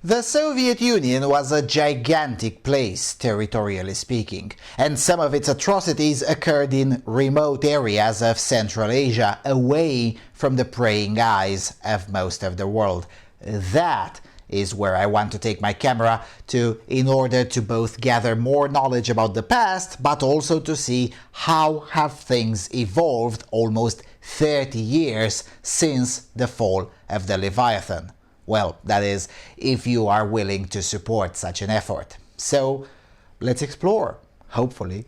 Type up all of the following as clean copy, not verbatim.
The Soviet Union was a gigantic place, territorially speaking, and some of its atrocities occurred in remote areas of Central Asia, away from the prying eyes of most of the world. That is where I want to take my camera to in order to both gather more knowledge about the past, but also to see how have things evolved almost 30 years since the fall of the Leviathan. Well, that is, if you are willing to support such an effort. So, let's explore, hopefully.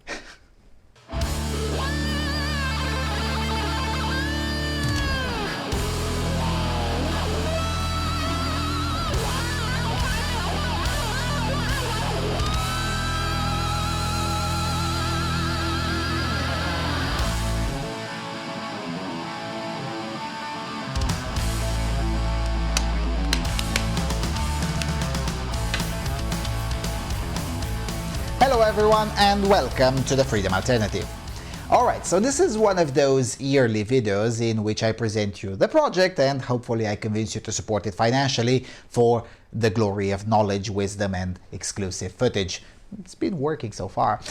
Hello everyone and welcome to the Freedom Alternative. Alright, so this is one of those yearly videos in which I present you the project and hopefully I convince you to support it financially for the glory of knowledge, wisdom and exclusive footage. It's been working so far.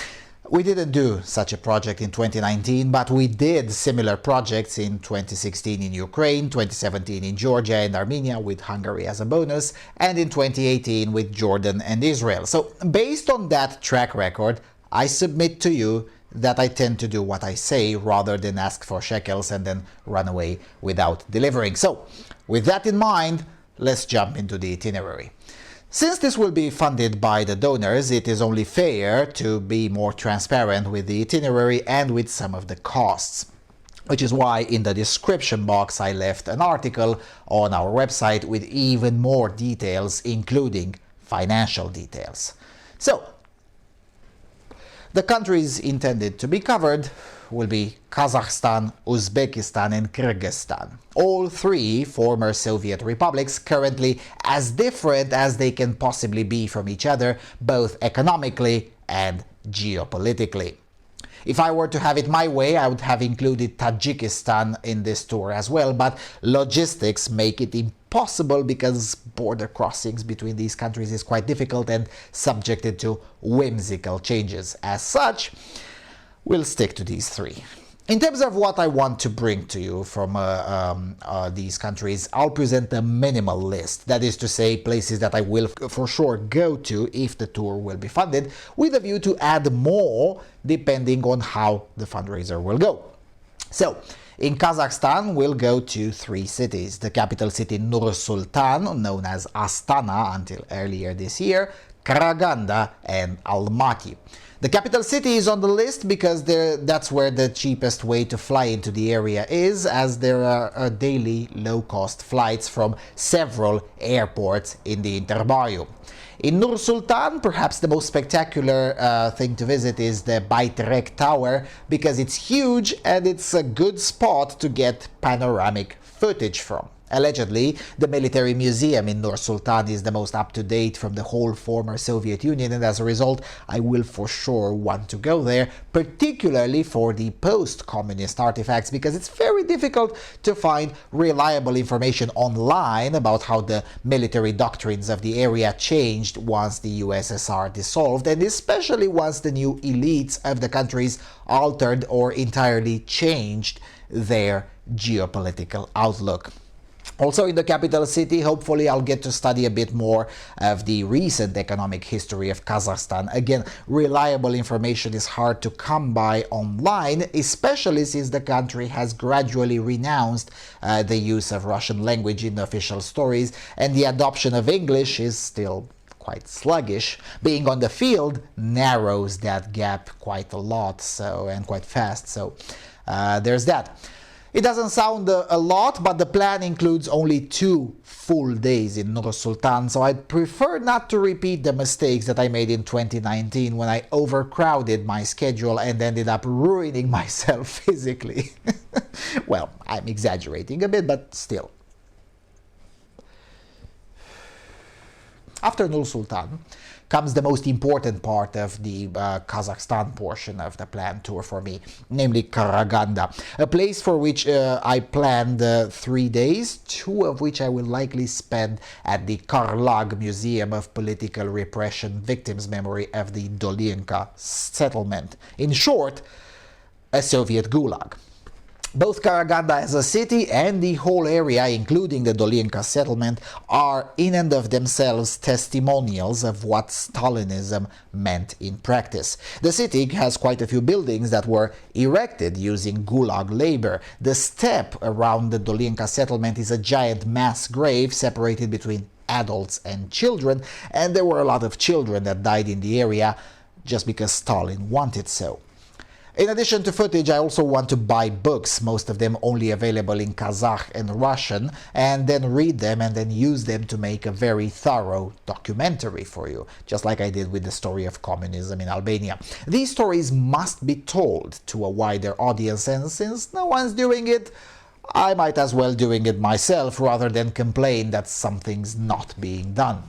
We didn't do such a project in 2019, but we did similar projects in 2016 in Ukraine, 2017 in Georgia and Armenia with Hungary as a bonus, and in 2018 with Jordan and Israel. So based on that track record, I submit to you that I tend to do what I say rather than ask for shekels and then run away without delivering. So with that in mind, let's jump into the itinerary. Since this will be funded by the donors, it is only fair to be more transparent with the itinerary and with some of the costs. Which is why in the description box I left an article on our website with even more details, including financial details. So, the countries intended to be covered will be Kazakhstan, Uzbekistan and Kyrgyzstan. All three former Soviet republics, currently as different as they can possibly be from each other, both economically and geopolitically. If I were to have it my way, I would have included Tajikistan in this tour as well, but logistics make it impossible because border crossings between these countries is quite difficult and subjected to whimsical changes. As such, we'll stick to these three. In terms of what I want to bring to you from these countries, I'll present a minimal list. That is to say, places that I will for sure go to if the tour will be funded, with a view to add more depending on how the fundraiser will go. So, in Kazakhstan, we'll go to three cities. The capital city Nur-Sultan, known as Astana until earlier this year, Karaganda and Almaty. The capital city is on the list because that's where the cheapest way to fly into the area is, as there are daily low-cost flights from several airports in the Interbayou. In Nur-Sultan, perhaps the most spectacular thing to visit is the Baytrek Tower because it's huge and it's a good spot to get panoramic footage from. Allegedly, the military museum in Nur-Sultan is the most up-to-date from the whole former Soviet Union, and as a result, I will for sure want to go there, particularly for the post-communist artifacts, because it's very difficult to find reliable information online about how the military doctrines of the area changed once the USSR dissolved, and especially once the new elites of the countries altered or entirely changed their geopolitical outlook. Also in the capital city, hopefully I'll get to study a bit more of the recent economic history of Kazakhstan. Again, reliable information is hard to come by online, especially since the country has gradually renounced the use of Russian language in official stories, and the adoption of English is still quite sluggish. Being on the field narrows that gap quite a lot, and quite fast, so there's that. It doesn't sound a lot, but the plan includes only 2 full days in Nur-Sultan, so I'd prefer not to repeat the mistakes that I made in 2019 when I overcrowded my schedule and ended up ruining myself physically. Well, I'm exaggerating a bit, but still. After Nur Sultan comes the most important part of the Kazakhstan portion of the planned tour for me, namely Karaganda, a place for which I planned 3 days, 2 of which I will likely spend at the Gulag Museum of Political Repression Victims' Memory of the Dolinka settlement. In short, a Soviet Gulag. Both Karaganda as a city and the whole area, including the Dolinka settlement, are in and of themselves testimonials of what Stalinism meant in practice. The city has quite a few buildings that were erected using Gulag labor. The steppe around the Dolinka settlement is a giant mass grave separated between adults and children, and there were a lot of children that died in the area just because Stalin wanted so. In addition to footage, I also want to buy books, most of them only available in Kazakh and Russian, and then read them and then use them to make a very thorough documentary for you, just like I did with the story of communism in Albania. These stories must be told to a wider audience, and since no one's doing it, I might as well doing it myself rather than complain that something's not being done.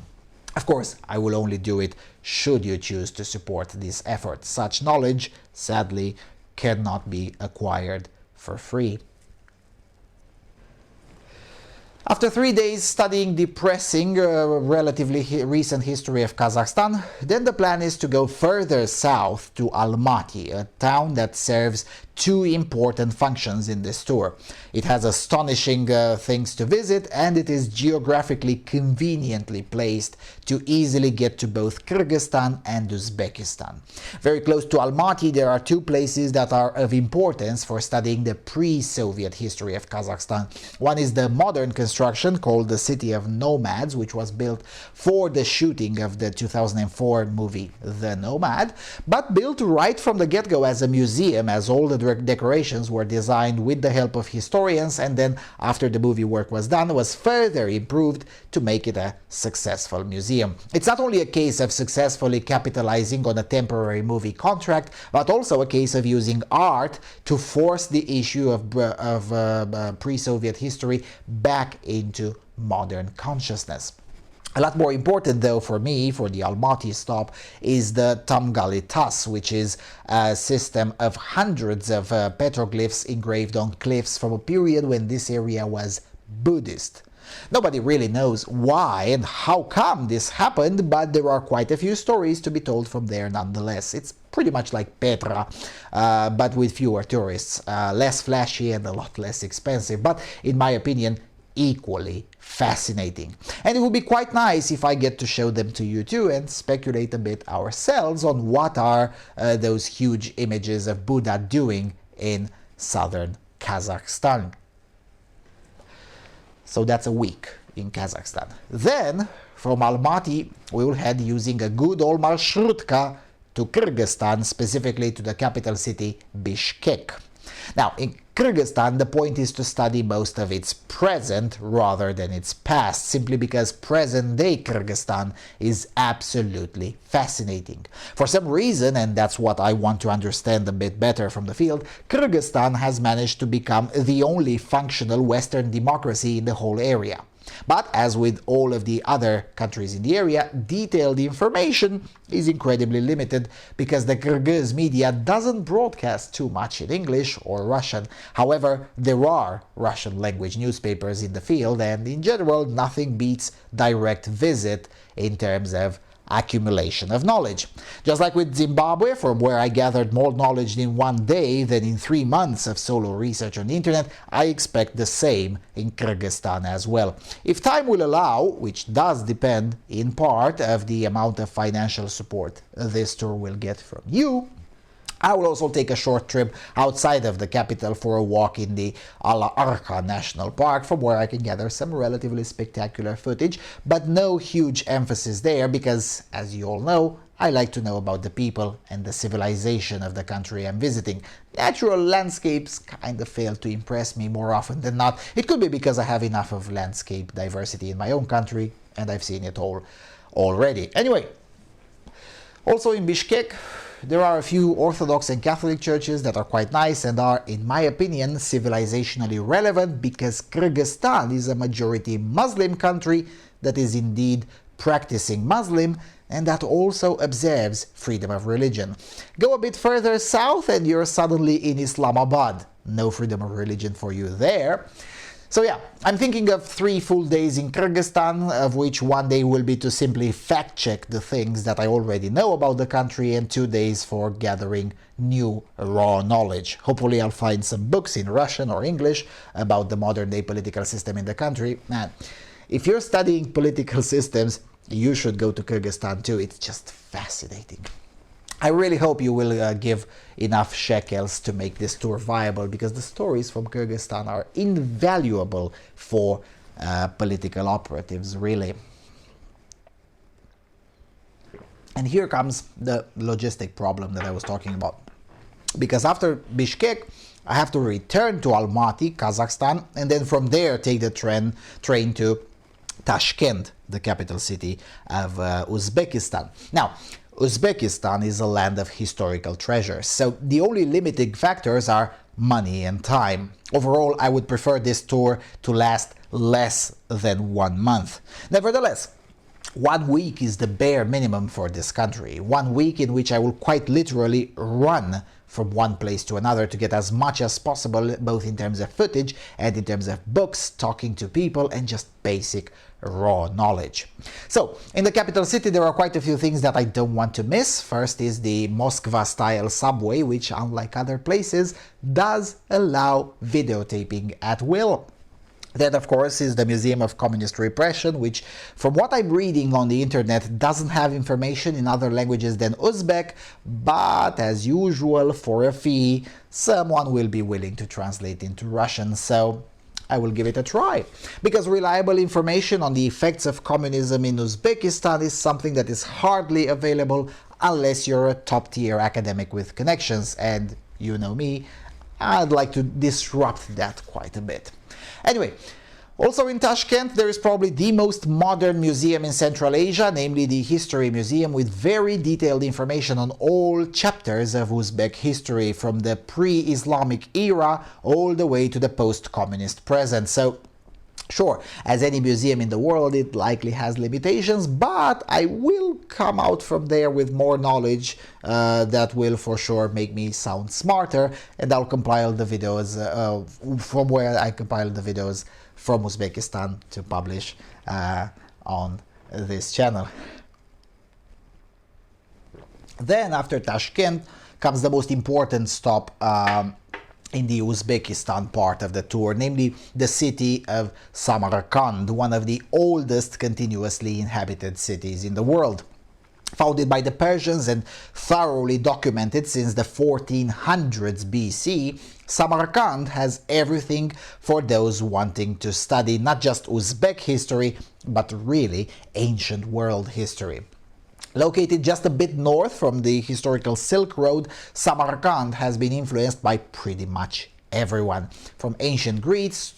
Of course, I will only do it should you choose to support this effort. Such knowledge, sadly, cannot be acquired for free. After 3 days studying the depressing, relatively recent history of Kazakhstan, then the plan is to go further south to Almaty, a town that serves 2 important functions in this tour. It has astonishing things to visit, and it is geographically conveniently placed to easily get to both Kyrgyzstan and Uzbekistan. Very close to Almaty, there are 2 places that are of importance for studying the pre-Soviet history of Kazakhstan. One is the modern construction called the City of Nomads, which was built for the shooting of the 2004 movie The Nomad, but built right from the get-go as a museum, as all the decorations were designed with the help of historians, and then after the movie work was done, was further improved to make it a successful museum. It's not only a case of successfully capitalizing on a temporary movie contract, but also a case of using art to force the issue of pre-Soviet history back into modern consciousness. A lot more important, though, for me, for the Almaty stop, is the Tamgali Tas, which is a system of hundreds of petroglyphs engraved on cliffs from a period when this area was Buddhist. Nobody really knows why and how come this happened, but there are quite a few stories to be told from there nonetheless. It's pretty much like Petra, but with fewer tourists, less flashy and a lot less expensive, but in my opinion, equally fascinating. And it would be quite nice if I get to show them to you too and speculate a bit ourselves on what are those huge images of Buddha doing in southern Kazakhstan. So that's a week in Kazakhstan. Then, from Almaty, we will head using a good old marshrutka to Kyrgyzstan, specifically to the capital city, Bishkek. Now, in Kyrgyzstan, the point is to study most of its present rather than its past, simply because present-day Kyrgyzstan is absolutely fascinating. For some reason, and that's what I want to understand a bit better from the field, Kyrgyzstan has managed to become the only functional Western democracy in the whole area. But as with all of the other countries in the area, detailed information is incredibly limited because the Kyrgyz media doesn't broadcast too much in English or Russian. However, there are Russian language newspapers in the field, and in general, nothing beats direct visit in terms of accumulation of knowledge. Just like with Zimbabwe, from where I gathered more knowledge in 1 day than in 3 months of solo research on the internet, I expect the same in Kyrgyzstan as well. If time will allow, which does depend in part of the amount of financial support this tour will get from you, I will also take a short trip outside of the capital for a walk in the Ala-Arka National Park, from where I can gather some relatively spectacular footage, but no huge emphasis there because, as you all know, I like to know about the people and the civilization of the country I'm visiting. Natural landscapes kind of fail to impress me more often than not. It could be because I have enough of landscape diversity in my own country, and I've seen it all already. Anyway, also in Bishkek, there are a few Orthodox and Catholic churches that are quite nice and are, in my opinion, civilizationally relevant because Kyrgyzstan is a majority Muslim country that is indeed practicing Muslim and that also observes freedom of religion. Go a bit further south and you're suddenly in Islamabad. No freedom of religion for you there. So yeah, I'm thinking of 3 full days in Kyrgyzstan, of which 1 day will be to simply fact-check the things that I already know about the country and 2 days for gathering new raw knowledge. Hopefully I'll find some books in Russian or English about the modern-day political system in the country. Man, if you're studying political systems, you should go to Kyrgyzstan too. It's just fascinating. I really hope you will give enough shekels to make this tour viable, because the stories from Kyrgyzstan are invaluable for political operatives, really. And here comes the logistic problem that I was talking about. Because after Bishkek, I have to return to Almaty, Kazakhstan, and then from there take the train to Tashkent, the capital city of Uzbekistan. Now, Uzbekistan is a land of historical treasures, so the only limiting factors are money and time. Overall, I would prefer this tour to last less than 1 month. Nevertheless, 1 week is the bare minimum for this country. 1 week in which I will quite literally run from one place to another to get as much as possible, both in terms of footage and in terms of books, talking to people, and just basic raw knowledge. So, in the capital city there are quite a few things that I don't want to miss. First is the Moskva-style subway, which, unlike other places, does allow videotaping at will. Then, of course, is the Museum of Communist Repression, which, from what I'm reading on the internet, doesn't have information in other languages than Uzbek, but as usual, for a fee, someone will be willing to translate into Russian, so I will give it a try. Because reliable information on the effects of communism in Uzbekistan is something that is hardly available unless you're a top-tier academic with connections, and you know me, I'd like to disrupt that quite a bit. Anyway, also in Tashkent there is probably the most modern museum in Central Asia, namely the History Museum, with very detailed information on all chapters of Uzbek history from the pre-Islamic era all the way to the post-communist present. So, sure, as any museum in the world, it likely has limitations, but I will come out from there with more knowledge that will for sure make me sound smarter, and I'll compile the videos from where I compiled the videos from Uzbekistan to publish on this channel. Then, after Tashkent, comes the most important stop in the Uzbekistan part of the tour, namely the city of Samarkand, one of the oldest continuously inhabited cities in the world. Founded by the Persians and thoroughly documented since the 1400s BC, Samarkand has everything for those wanting to study not just Uzbek history, but really ancient world history. Located just a bit north from the historical Silk Road, Samarkand has been influenced by pretty much everyone, from ancient Greeks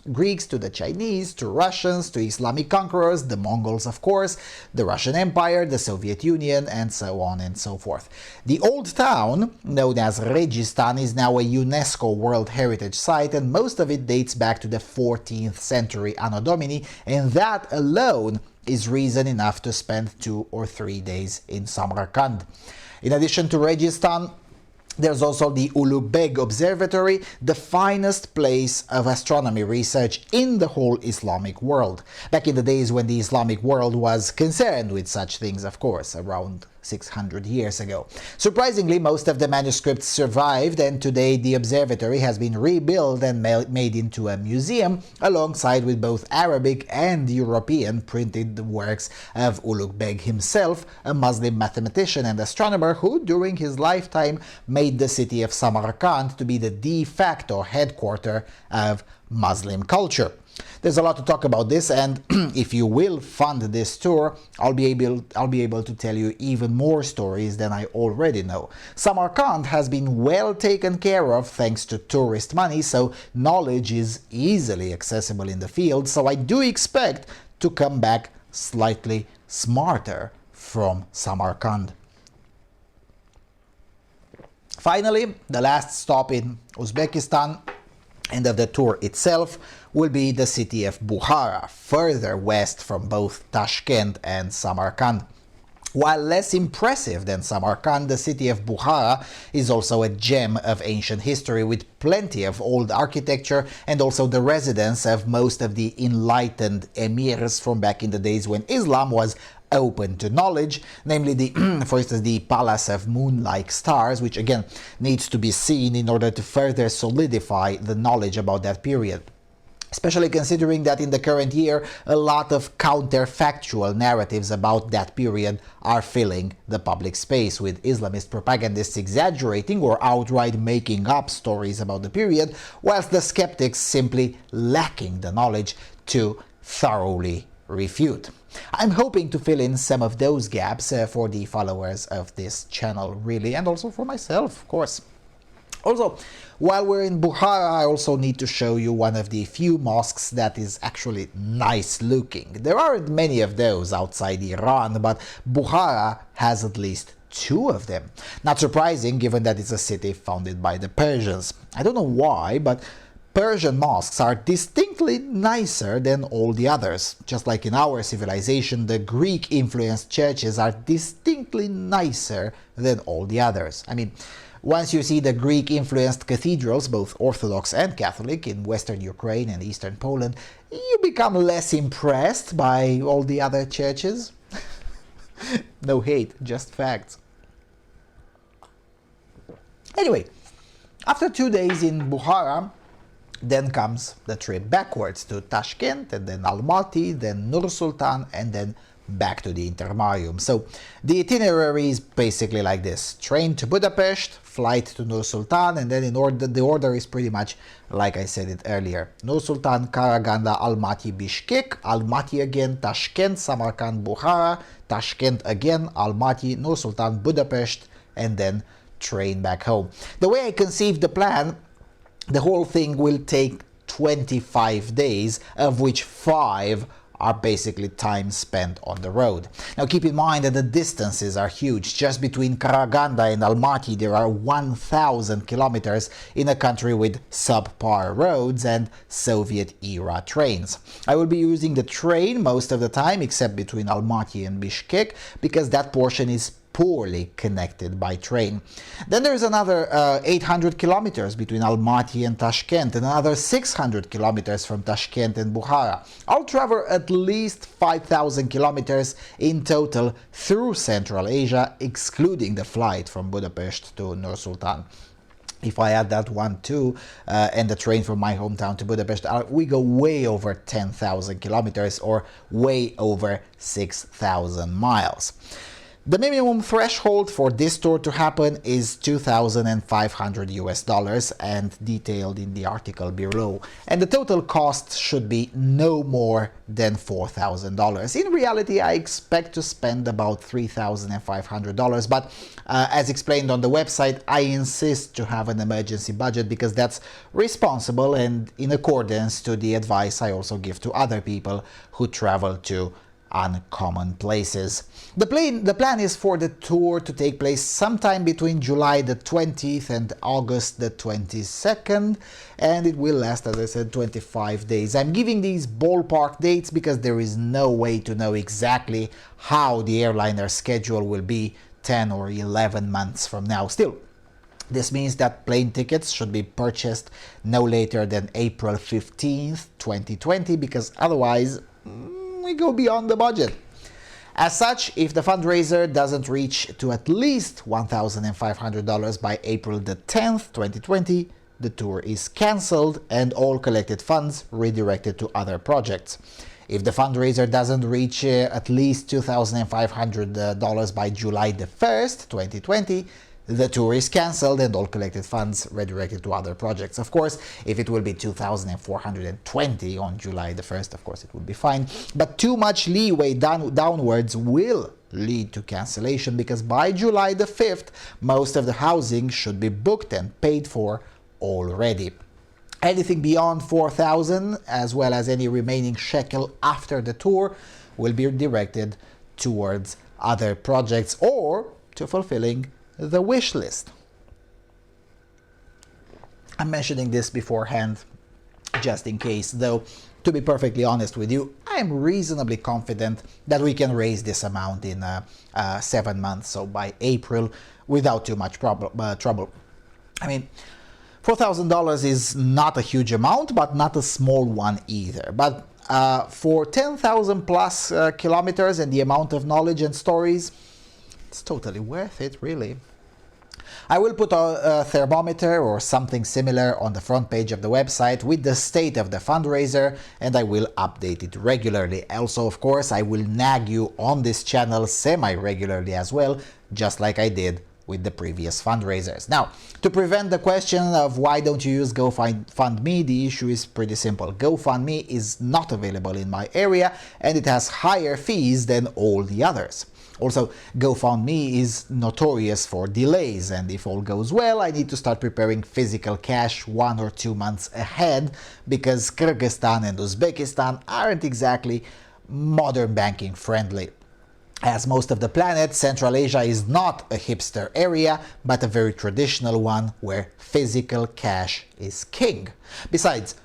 to the Chinese, to Russians, to Islamic conquerors, the Mongols of course, the Russian Empire, the Soviet Union, and so on and so forth. The old town, known as Registan, is now a UNESCO World Heritage Site, and most of it dates back to the 14th century Anno Domini, and that alone is reason enough to spend 2 or 3 days in Samarkand. In addition to Registan, there's also the Ulugh Observatory, the finest place of astronomy research in the whole Islamic world. Back in the days when the Islamic world was concerned with such things, of course, around 600 years ago. Surprisingly, most of the manuscripts survived, and today the observatory has been rebuilt and made into a museum, alongside with both Arabic and European printed works of Ulugh Beg himself, a Muslim mathematician and astronomer who, during his lifetime, made the city of Samarkand to be the de facto headquarters of Muslim culture. There's a lot to talk about this, and if you will fund this tour, I'll be able to tell you even more stories than I already know. Samarkand has been well taken care of thanks to tourist money, so knowledge is easily accessible in the field, so I do expect to come back slightly smarter from Samarkand. Finally, the last stop in Uzbekistan, end of the tour itself, will be the city of Bukhara, further west from both Tashkent and Samarkand. While less impressive than Samarkand, the city of Bukhara is also a gem of ancient history with plenty of old architecture and also the residence of most of the enlightened emirs from back in the days when Islam was open to knowledge, namely for instance, the Palace of Moon-like Stars, which again needs to be seen in order to further solidify the knowledge about that period. Especially considering that in the current year, a lot of counterfactual narratives about that period are filling the public space, with Islamist propagandists exaggerating or outright making up stories about the period, whilst the skeptics simply lacking the knowledge to thoroughly refute. I'm hoping to fill in some of those gaps for the followers of this channel, really, and also for myself, of course. Also, while we're in Bukhara, I also need to show you one of the few mosques that is actually nice looking. There aren't many of those outside Iran, but Bukhara has at least 2 of them. Not surprising, given that it's a city founded by the Persians. I don't know why, but Persian mosques are distinctly nicer than all the others. Just like in our civilization, the Greek-influenced churches are distinctly nicer than all the others. I mean, once you see the Greek-influenced cathedrals, both Orthodox and Catholic, in Western Ukraine and Eastern Poland, you become less impressed by all the other churches. No hate, just facts. Anyway, after 2 days in Bukhara, then comes the trip backwards to Tashkent, and then Almaty, then Nur Sultan, and then back to the Intermarium. So the itinerary is basically like this: train to Budapest, flight to Nur Sultan, and then the order is pretty much like I said it earlier: Nur Sultan, Karaganda, Almaty, Bishkek, Almaty again, Tashkent, Samarkand, Bukhara, Tashkent again, Almaty, Nur Sultan, Budapest, and then train back home. The way I conceived the plan, the whole thing will take 25 days, of which 5 are basically time spent on the road. Now keep in mind that the distances are huge. Just between Karaganda and Almaty there are 1,000 kilometers in a country with subpar roads and Soviet-era trains. I will be using the train most of the time, except between Almaty and Bishkek, because that portion is poorly connected by train. Then there's another 800 kilometers between Almaty and Tashkent, and another 600 kilometers from Tashkent and Bukhara. I'll travel at least 5,000 kilometers in total through Central Asia, excluding the flight from Budapest to Nur Sultan. If I add that one too, and the train from my hometown to Budapest, we go way over 10,000 kilometers, or way over 6,000 miles. The minimum threshold for this tour to happen is $2,500 and detailed in the article below, and the total cost should be no more than $4,000. In reality, I expect to spend about $3,500, but as explained on the website, I insist to have an emergency budget because that's responsible and in accordance to the advice I also give to other people who travel to uncommon places. The plan is for the tour to take place sometime between July the 20th and August the 22nd, and it will last, as I said, 25 days. I'm giving these ballpark dates because there is no way to know exactly how the airliner schedule will be 10 or 11 months from now. Still, this means that plane tickets should be purchased no later than April 15th, 2020, because otherwise we go beyond the budget. As such, if the fundraiser doesn't reach to at least $1,500 by April the 10th, 2020, the tour is cancelled and all collected funds redirected to other projects. If the fundraiser doesn't reach at least $2,500 by July the 1st, 2020, the tour is cancelled and all collected funds redirected to other projects. Of course, if it will be 2,420 on July the 1st, of course it will be fine. But too much leeway downwards will lead to cancellation, because by July the 5th, most of the housing should be booked and paid for already. Anything beyond 4,000, as well as any remaining shekel after the tour, will be directed towards other projects or to fulfilling the wish list. I'm mentioning this beforehand just in case, though to be perfectly honest with you, I am reasonably confident that we can raise this amount in 7 months, so by April, without too much trouble. I mean, $4,000 is not a huge amount, but not a small one either. But for 10,000 plus kilometers and the amount of knowledge and stories, it's totally worth it, really. I will put a thermometer or something similar on the front page of the website with the state of the fundraiser, and I will update it regularly. Also, of course, I will nag you on this channel semi-regularly as well, just like I did with the previous fundraisers. Now, to prevent the question of why don't you use GoFundMe, the issue is pretty simple. GoFundMe is not available in my area, and it has higher fees than all the others. Also, GoFundMe is notorious for delays, and if all goes well, I need to start preparing physical cash 1 or 2 months ahead, because Kyrgyzstan and Uzbekistan aren't exactly modern banking friendly. As most of the planet, Central Asia is not a hipster area, but a very traditional one where physical cash is king. Besides,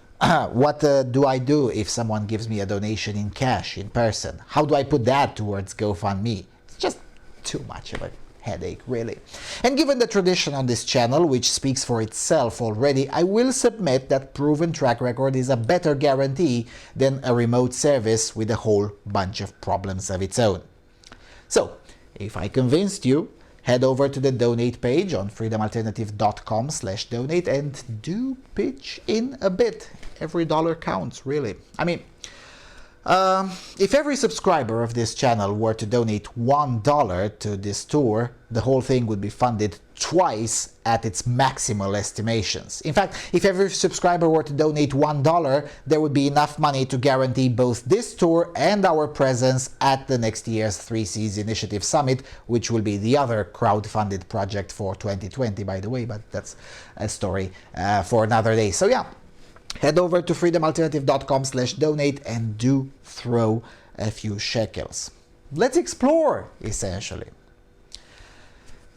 what do I do if someone gives me a donation in cash, in person? How do I put that towards GoFundMe? It's just too much of a headache, really. And given the tradition on this channel, which speaks for itself already, I will submit that proven track record is a better guarantee than a remote service with a whole bunch of problems of its own. So, if I convinced you, head over to the donate page on freedomalternative.com/donate and do pitch in a bit. Every dollar counts, really. I mean, if every subscriber of this channel were to donate $1 to this tour, the whole thing would be funded twice at its maximal estimations. In fact, if every subscriber were to donate $1, there would be enough money to guarantee both this tour and our presence at the next year's 3Cs Initiative Summit, which will be the other crowd-funded project for 2020, by the way, but that's a story for another day. So yeah, head over to freedomalternative.com/donate and do throw a few shekels. Let's explore, essentially.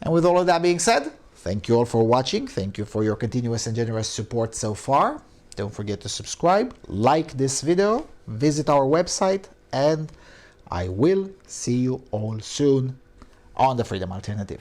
And with all of that being said, thank you all for watching. Thank you for your continuous and generous support so far. Don't forget to subscribe, like this video, visit our website, and I will see you all soon on the Freedom Alternative.